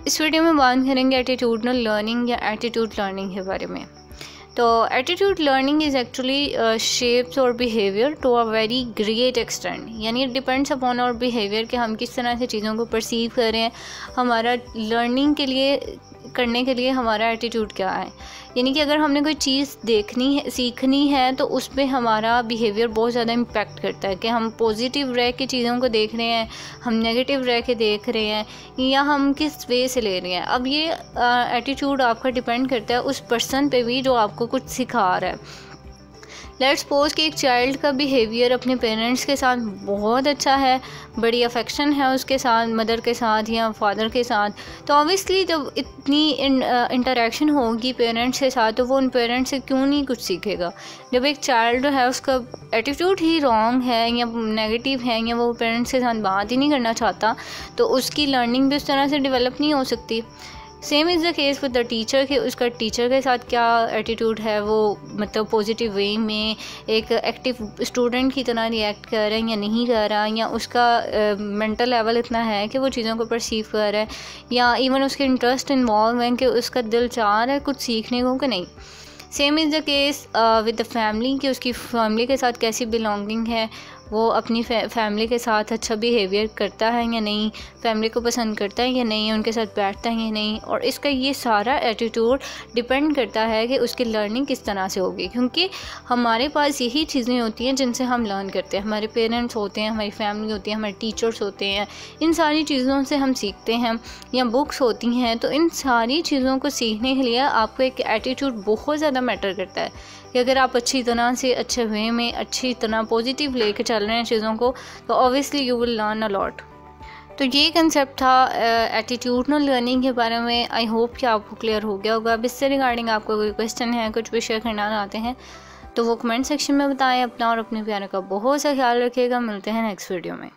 इस वीडियो में बात करेंगे एटीट्यूडनल लर्निंग या एटीट्यूड लर्निंग के बारे में। तो attitude learning is actually shapes our behaviour to a very great extent, यानी it depends upon our behaviour कि हम किस तरह से चीज़ों को परसीव कर रहे हैं। हमारा लर्निंग के लिए करने के लिए हमारा एटीट्यूड क्या है, यानी कि अगर हमने कोई चीज़ देखनी है, सीखनी है, तो उस पर हमारा बिहेवियर बहुत ज़्यादा इम्पैक्ट करता है कि हम पॉजिटिव रह के चीज़ों को देख रहे हैं, हम नेगेटिव रह के देख रहे हैं, या हम किस वे से ले रहे हैं। अब ये एटीट्यूड आपका डिपेंड करता है उस पर्सन पे भी जो आपको कुछ सिखा रहा है। लेट्स सपोज कि एक चाइल्ड का बिहेवियर अपने पेरेंट्स के साथ बहुत अच्छा है, बड़ी अफेक्शन है उसके साथ, मदर के साथ या फादर के साथ, तो ऑब्वियसली जब इतनी इंटरेक्शन होगी पेरेंट्स के साथ तो वो उन पेरेंट्स से क्यों नहीं कुछ सीखेगा। जब एक चाइल्ड है उसका एटीट्यूड ही रॉन्ग है या नेगेटिव है या वो पेरेंट्स के साथ बात ही नहीं करना चाहता, तो उसकी लर्निंग भी उस तरह से डेवलप नहीं हो सकती। Same is the case with the teacher कि उसका टीचर के साथ क्या एटीट्यूड है, वो मतलब पॉजिटिव वे में एक एक्टिव स्टूडेंट की तरह रिएक्ट कर रहा है या नहीं कर रहा, या उसका मेंटल लेवल इतना है कि वो चीज़ों को परसीव कर रहा है, या इवन उसके इंटरेस्ट इन्वॉल्व है कि उसका दिल चाह रहा है कुछ सीखने को कि नहीं। Same is the case with the family कि उसकी फैमिली के साथ कैसी बिलोंगिंग है, वो अपनी फैमिली के साथ अच्छा बिहेवियर करता है या नहीं, फैमिली को पसंद करता है या नहीं, उनके साथ बैठता है या नहीं। और इसका ये सारा एटीट्यूड डिपेंड करता है कि उसकी लर्निंग किस तरह से होगी, क्योंकि हमारे पास यही चीज़ें होती हैं जिनसे हम लर्न करते हैं। हमारे पेरेंट्स होते हैं, हमारी फैमिली होती है, हमारे टीचर्स होते हैं, इन सारी चीज़ों से हम सीखते हैं, या बुक्स होती हैं। तो इन सारी चीज़ों को सीखने के लिए आपको एक एटीट्यूड बहुत ज़्यादा मैटर करता है कि अगर आप अच्छी तरह से, अच्छे वे में, अच्छी तरह पॉजिटिव लेके चल रहे हैं चीज़ों को, तो obviously you will learn a lot. तो ये कंसेप्ट था एटीट्यूडनल लर्निंग के बारे में। आई होप कि आपको क्लियर हो गया होगा। अब इससे रिगार्डिंग आपको कोई क्वेश्चन है, कुछ भी शेयर करना चाहते हैं, तो वो कमेंट सेक्शन में बताएं। अपना और अपने प्यारे का बहुत सा ख्याल रखिएगा। मिलते हैं नेक्स्ट वीडियो में।